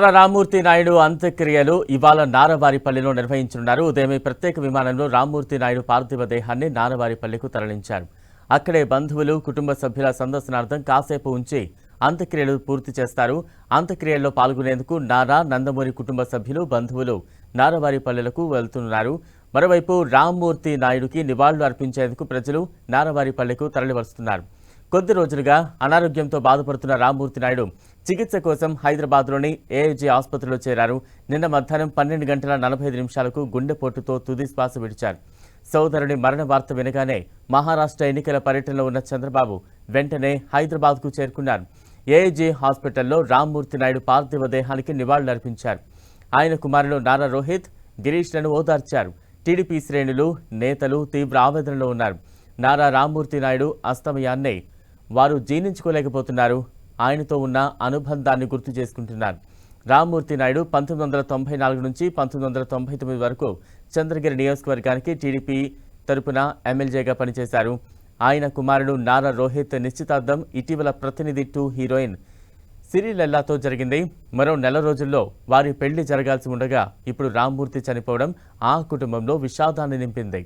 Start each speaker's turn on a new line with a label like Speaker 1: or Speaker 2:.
Speaker 1: రామ్మూర్తి నాయుడు అంత్యక్రియలు ఇవాళ నారవారిపల్లిలో నిర్వహించనున్నారు. ఉదయమే ప్రత్యేక విమానంలో రామ్మూర్తి నాయుడు పార్థివ దేహాన్ని నారవారిపల్లికు తరలించారు. అక్కడే బంధువులు, కుటుంబ సభ్యుల సందర్శనార్థం కాసేపు ఉంచి అంత్యక్రియలు పూర్తి చేస్తారు. అంత్యక్రియల్లో పాల్గొనేందుకు నారా, నందమూరి కుటుంబ సభ్యులు, బంధువులు నారవారిపల్లెలకు వెళ్తున్నారు. మరోవైపు రామ్మూర్తి నాయుడుకి నివాళులు అర్పించేందుకు ప్రజలు నారవారిపల్లెకు తరలివస్తున్నారు. కొద్ది రోజులుగా అనారోగ్యంతో బాధపడుతున్న రామ్మూర్తి నాయుడు చికిత్స కోసం హైదరాబాద్లోని ఏఐజీ ఆసుపత్రిలో చేరారు. నిన్న మధ్యాహ్నం 12 గంటల 45 నిమిషాలకు గుండెపోటుతో తుది శ్వాస విడిచారు. సోదరుని మరణ వార్త వినగానే మహారాష్ట్ర ఎన్నికల పర్యటనలో ఉన్న చంద్రబాబు వెంటనే హైదరాబాద్కు చేరుకున్నారు. ఏఐజీ హాస్పిటల్లో రామ్మూర్తి నాయుడు పార్థివ దేహానికి నివాళులర్పించారు. ఆయన కుమారులు నారా రోహిత్, గిరీష్లను ఓదార్చారు. టీడీపీ శ్రేణులు, నేతలు తీవ్ర ఆవేదనలో ఉన్నారు. నారా రామ్మూర్తి నాయుడు అస్తమయాన్నే వారు జీర్ణించుకోలేకపోతున్నారు. ఆయనతో ఉన్న అనుబంధాన్ని గుర్తు చేసుకుంటున్నారు. రామ్మూర్తి నాయుడు 1994 నుంచి 1999 వరకు చంద్రగిరి నియోజకవర్గానికి టీడీపీ తరపున ఎమ్మెల్యేగా పనిచేశారు. ఆయన కుమారుడు నారా రోహిత్ నిశ్చితార్థం ఇటీవల ప్రతినిధి 2 హీరోయిన్ సిరిలెల్లాతో జరిగింది. మరో నెల రోజుల్లో వారి పెళ్లి జరగాల్సి ఉండగా ఇప్పుడు రామ్మూర్తి చనిపోవడం ఆ కుటుంబంలో విషాదాన్ని నింపింది.